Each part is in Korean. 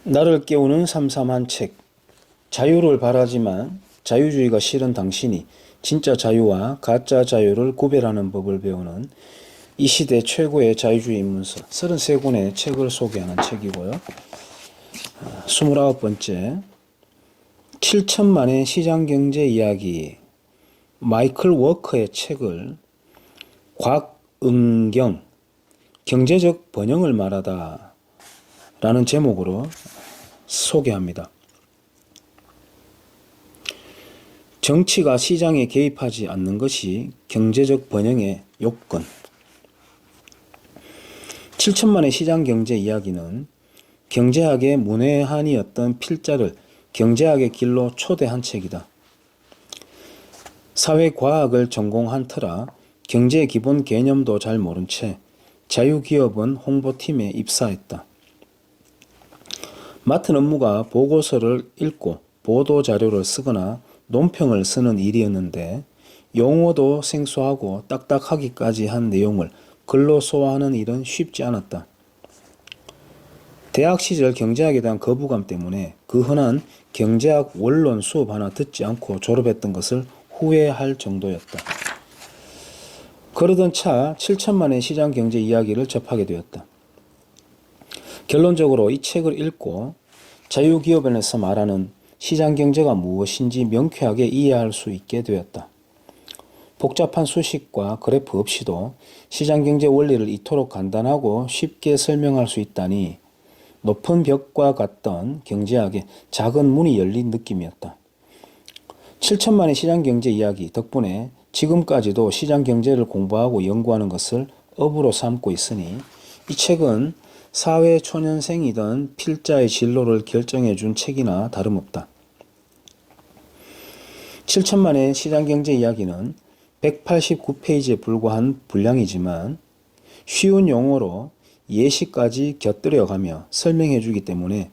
나를 깨우는 삼삼한 책. 자유를 바라지만 자유주의가 싫은 당신이 진짜 자유와 가짜 자유를 구별하는 법을 배우는 이 시대 최고의 자유주의 입문서 33권의 책을 소개하는 책이고요. 29번째 7천만의 시장경제 이야기, 마이클 워커의 책을 곽은경 경제적 번영을 말하다 라는 제목으로 소개합니다. 정치가 시장에 개입하지 않는 것이 경제적 번영의 요건. 7천만의 시장경제 이야기는 경제학의 문외한이었던 필자를 경제학의 길로 초대한 책이다. 사회과학을 전공한 터라 경제의 기본 개념도 잘 모른 채 자유기업은 홍보팀에 입사했다. 맡은 업무가 보고서를 읽고 보도자료를 쓰거나 논평을 쓰는 일이었는데 용어도 생소하고 딱딱하기까지 한 내용을 글로 소화하는 일은 쉽지 않았다. 대학 시절 경제학에 대한 거부감 때문에 그 흔한 경제학 원론 수업 하나 듣지 않고 졸업했던 것을 후회할 정도였다. 그러던 차 7천만의 시장경제 이야기를 접하게 되었다. 결론적으로 이 책을 읽고 자유기업에서 말하는 시장경제가 무엇인지 명쾌하게 이해할 수 있게 되었다. 복잡한 수식과 그래프 없이도 시장경제 원리를 이토록 간단하고 쉽게 설명할 수 있다니 높은 벽과 같던 경제학의 작은 문이 열린 느낌이었다. 7천만의 시장경제 이야기 덕분에 지금까지도 시장경제를 공부하고 연구하는 것을 업으로 삼고 있으니 이 책은 사회초년생이던 필자의 진로를 결정해준 책이나 다름없다. 7천만의 시장경제 이야기는 189페이지에 불과한 분량이지만 쉬운 용어로 예시까지 곁들여가며 설명해주기 때문에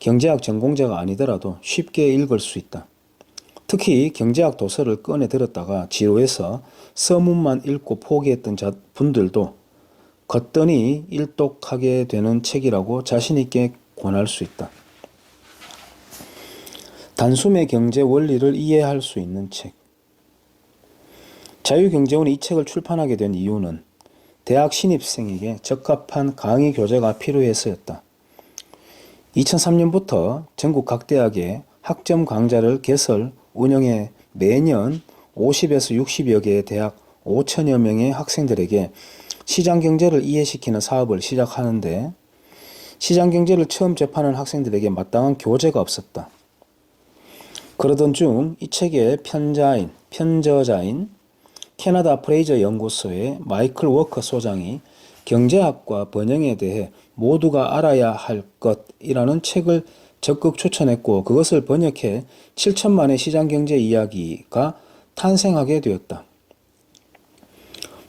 경제학 전공자가 아니더라도 쉽게 읽을 수 있다. 특히 경제학 도서를 꺼내 들었다가 지루해서 서문만 읽고 포기했던 분들도 걷더니 일독하게 되는 책이라고 자신있게 권할 수 있다. 단숨에 경제 원리를 이해할 수 있는 책. 자유경제원이 이 책을 출판하게 된 이유는 대학 신입생에게 적합한 강의 교재가 필요해서였다. 2003년부터 전국 각 대학에 학점 강좌를 개설, 운영해 매년 50에서 60여 개의 대학 5천여 명의 학생들에게 시장경제를 이해시키는 사업을 시작하는데 시장경제를 처음 접하는 학생들에게 마땅한 교재가 없었다. 그러던 중 이 책의 편저자인 캐나다 프레이저 연구소의 마이클 워커 소장이 경제학과 번영에 대해 모두가 알아야 할 것이라는 책을 적극 추천했고 그것을 번역해 7천만의 시장경제 이야기가 탄생하게 되었다.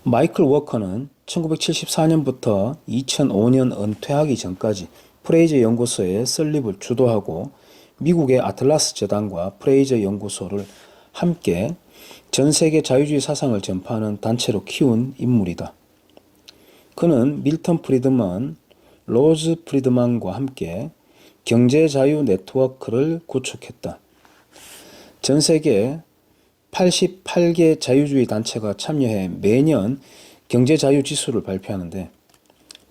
마이클 워커는 1974년부터 2005년 은퇴하기 전까지 프레이저 연구소의 설립을 주도하고 미국의 아틀라스 재단과 프레이저 연구소를 함께 전 세계 자유주의 사상을 전파하는 단체로 키운 인물이다. 그는 밀턴 프리드먼, 로즈 프리드만과 함께 경제자유 네트워크를 구축했다. 전 세계 88개 자유주의 단체가 참여해 매년 경제자유 지수를 발표하는데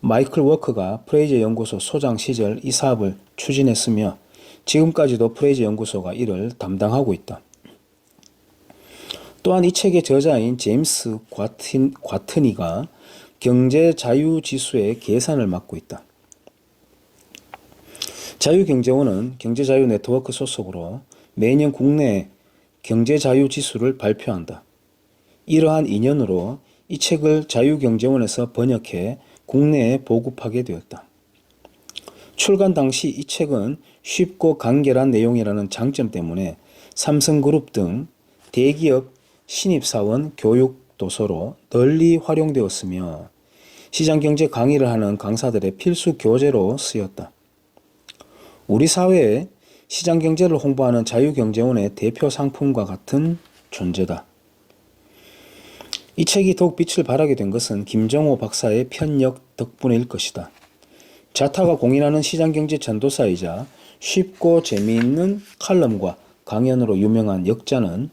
마이클 워커가 프레이저 연구소 소장 시절 이 사업을 추진했으며 지금까지도 프레이저 연구소가 이를 담당하고 있다. 또한 이 책의 저자인 제임스 과트니가 경제자유지수의 계산을 맡고 있다. 자유경제원은 경제자유 네트워크 소속으로 매년 국내 경제자유지수를 발표한다. 이러한 인연으로 이 책을 자유경제원에서 번역해 국내에 보급하게 되었다. 출간 당시 이 책은 쉽고 간결한 내용이라는 장점 때문에 삼성그룹 등 대기업 신입사원 교육 도서로 널리 활용되었으며 시장경제 강의를 하는 강사들의 필수 교재로 쓰였다. 우리 사회에 시장경제를 홍보하는 자유경제원의 대표 상품과 같은 존재다. 이 책이 더욱 빛을 발하게 된 것은 김정호 박사의 편역 덕분일 것이다. 자타가 공인하는 시장경제 전도사이자 쉽고 재미있는 칼럼과 강연으로 유명한 역자는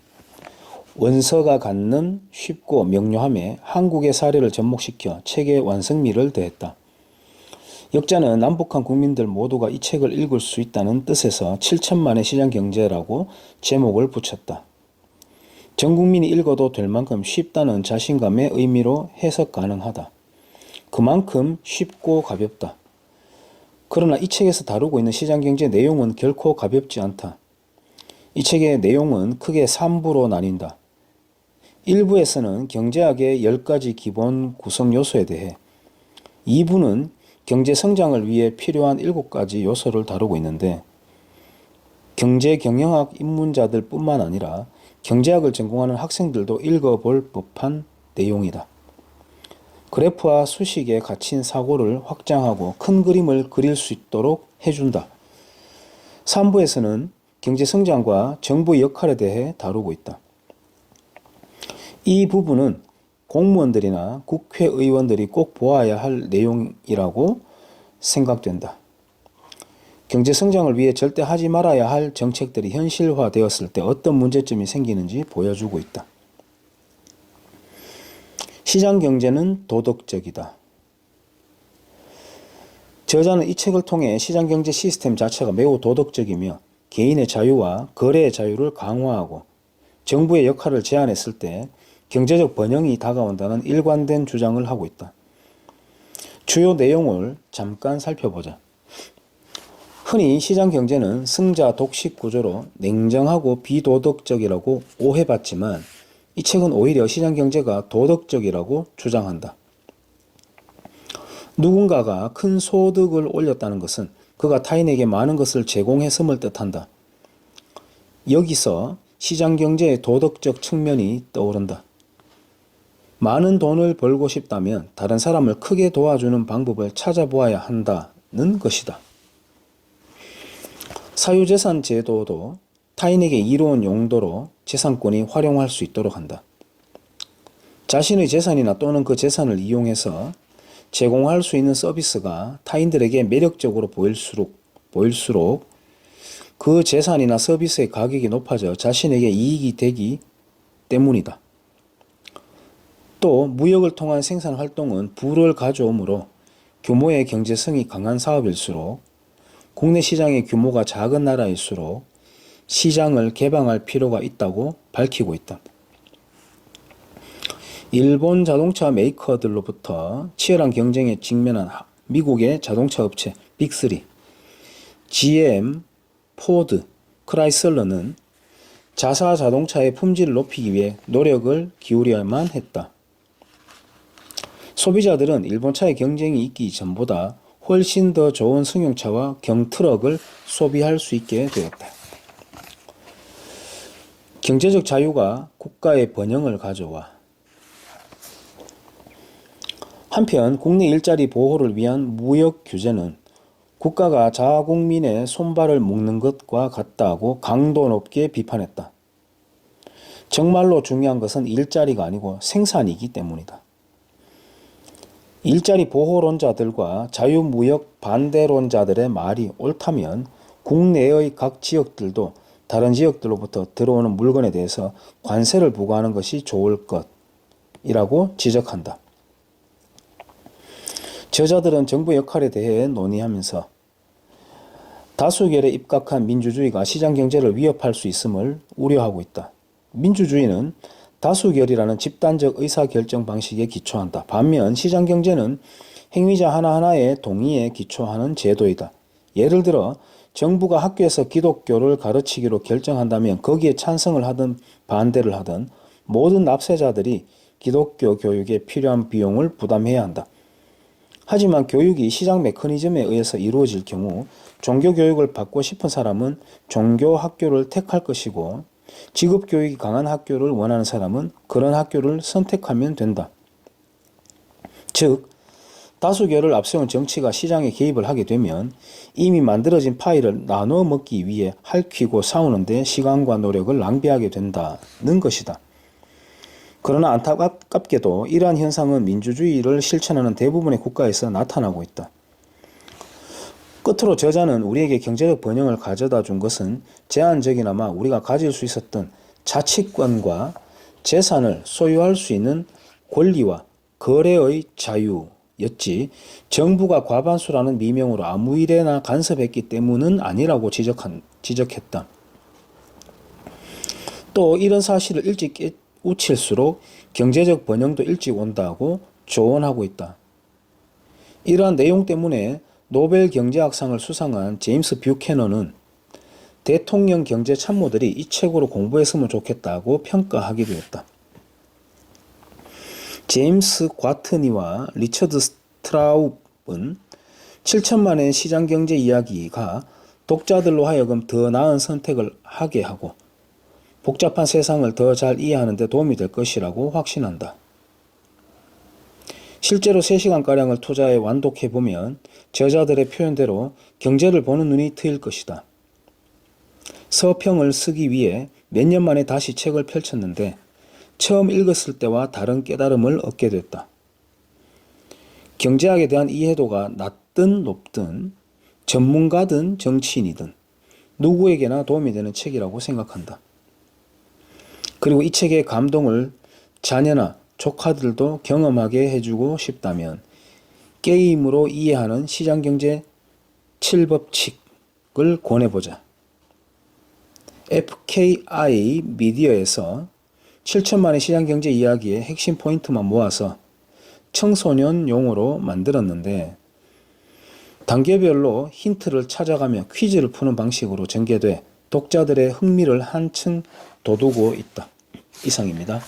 원서가 갖는 쉽고 명료함에 한국의 사례를 접목시켜 책의 완성미를 더했다. 역자는 남북한 국민들 모두가 이 책을 읽을 수 있다는 뜻에서 7천만의 시장경제라고 제목을 붙였다. 전 국민이 읽어도 될 만큼 쉽다는 자신감의 의미로 해석 가능하다. 그만큼 쉽고 가볍다. 그러나 이 책에서 다루고 있는 시장경제 내용은 결코 가볍지 않다. 이 책의 내용은 크게 3부로 나뉜다. 1부에서는 경제학의 10가지 기본 구성 요소에 대해, 2부는 경제 성장을 위해 필요한 7가지 요소를 다루고 있는데, 경제 경영학 입문자들 뿐만 아니라 경제학을 전공하는 학생들도 읽어볼 법한 내용이다. 그래프와 수식에 갇힌 사고를 확장하고 큰 그림을 그릴 수 있도록 해준다. 3부에서는 경제 성장과 정부의 역할에 대해 다루고 있다. 이 부분은 공무원들이나 국회의원들이 꼭 보아야 할 내용이라고 생각된다. 경제 성장을 위해 절대 하지 말아야 할 정책들이 현실화되었을 때 어떤 문제점이 생기는지 보여주고 있다. 시장 경제는 도덕적이다. 저자는 이 책을 통해 시장 경제 시스템 자체가 매우 도덕적이며 개인의 자유와 거래의 자유를 강화하고 정부의 역할을 제한했을 때 경제적 번영이 다가온다는 일관된 주장을 하고 있다. 주요 내용을 잠깐 살펴보자. 흔히 시장 경제는 승자 독식 구조로 냉정하고 비도덕적이라고 오해받지만 이 책은 오히려 시장 경제가 도덕적이라고 주장한다. 누군가가 큰 소득을 올렸다는 것은 그가 타인에게 많은 것을 제공했음을 뜻한다. 여기서 시장 경제의 도덕적 측면이 떠오른다. 많은 돈을 벌고 싶다면 다른 사람을 크게 도와주는 방법을 찾아보아야 한다는 것이다. 사유재산 제도도 타인에게 이로운 용도로 재산권이 활용할 수 있도록 한다. 자신의 재산이나 또는 그 재산을 이용해서 제공할 수 있는 서비스가 타인들에게 매력적으로 보일수록 그 재산이나 서비스의 가격이 높아져 자신에게 이익이 되기 때문이다. 또 무역을 통한 생산 활동은 부를 가져오므로 규모의 경제성이 강한 사업일수록 국내 시장의 규모가 작은 나라일수록 시장을 개방할 필요가 있다고 밝히고 있다. 일본 자동차 메이커들로부터 치열한 경쟁에 직면한 미국의 자동차 업체 빅3, GM, 포드, 크라이슬러는 자사 자동차의 품질을 높이기 위해 노력을 기울여야만 했다. 소비자들은 일본차의 경쟁이 있기 전보다 훨씬 더 좋은 승용차와 경트럭을 소비할 수 있게 되었다. 경제적 자유가 국가의 번영을 가져와. 한편 국내 일자리 보호를 위한 무역 규제는 국가가 자국민의 손발을 묶는 것과 같다고 강도 높게 비판했다. 정말로 중요한 것은 일자리가 아니고 생산이기 때문이다. 일자리 보호론자들과 자유무역 반대론자들의 말이 옳다면 국내의 각 지역들도 다른 지역들로부터 들어오는 물건에 대해서 관세를 부과하는 것이 좋을 것이라고 지적한다. 저자들은 정부 역할에 대해 논의하면서 다수결에 입각한 민주주의가 시장경제를 위협할 수 있음을 우려하고 있다. 민주주의는 다수결이라는 집단적 의사결정 방식에 기초한다. 반면 시장경제는 행위자 하나하나의 동의에 기초하는 제도이다. 예를 들어 정부가 학교에서 기독교를 가르치기로 결정한다면 거기에 찬성을 하든 반대를 하든 모든 납세자들이 기독교 교육에 필요한 비용을 부담해야 한다. 하지만 교육이 시장 메커니즘에 의해서 이루어질 경우 종교교육을 받고 싶은 사람은 종교학교를 택할 것이고 직업교육이 강한 학교를 원하는 사람은 그런 학교를 선택하면 된다. 즉, 다수결을 앞세운 정치가 시장에 개입을 하게 되면 이미 만들어진 파이를 나눠 먹기 위해 핥히고 싸우는 데 시간과 노력을 낭비하게 된다는 것이다. 그러나 안타깝게도 이러한 현상은 민주주의를 실천하는 대부분의 국가에서 나타나고 있다. 끝으로 저자는 우리에게 경제적 번영을 가져다 준 것은 제한적이나마 우리가 가질 수 있었던 자치권과 재산을 소유할 수 있는 권리와 거래의 자유였지 정부가 과반수라는 미명으로 아무 일에나 간섭했기 때문은 아니라고 지적했다. 또 이런 사실을 일찍 깨우칠수록 경제적 번영도 일찍 온다고 조언하고 있다. 이러한 내용 때문에 노벨 경제학상을 수상한 제임스 뷰캐넌은 대통령 경제 참모들이 이 책으로 공부했으면 좋겠다고 평가하기도 했다. 제임스 과트니와 리처드 스트라웁은 7천만의 시장경제 이야기가 독자들로 하여금 더 나은 선택을 하게 하고 복잡한 세상을 더 잘 이해하는 데 도움이 될 것이라고 확신한다. 실제로 3시간가량을 투자해 완독해보면 저자들의 표현대로 경제를 보는 눈이 트일 것이다. 서평을 쓰기 위해 몇 년 만에 다시 책을 펼쳤는데 처음 읽었을 때와 다른 깨달음을 얻게 됐다. 경제학에 대한 이해도가 낮든 높든 전문가든 정치인이든 누구에게나 도움이 되는 책이라고 생각한다. 그리고 이 책의 감동을 자녀나 조카들도 경험하게 해주고 싶다면 게임으로 이해하는 시장경제 7법칙을 권해보자. FKI 미디어에서 7천만의 시장경제 이야기의 핵심 포인트만 모아서 청소년 용어로 만들었는데 단계별로 힌트를 찾아가며 퀴즈를 푸는 방식으로 전개돼 독자들의 흥미를 한층 돋우고 있다. 이상입니다.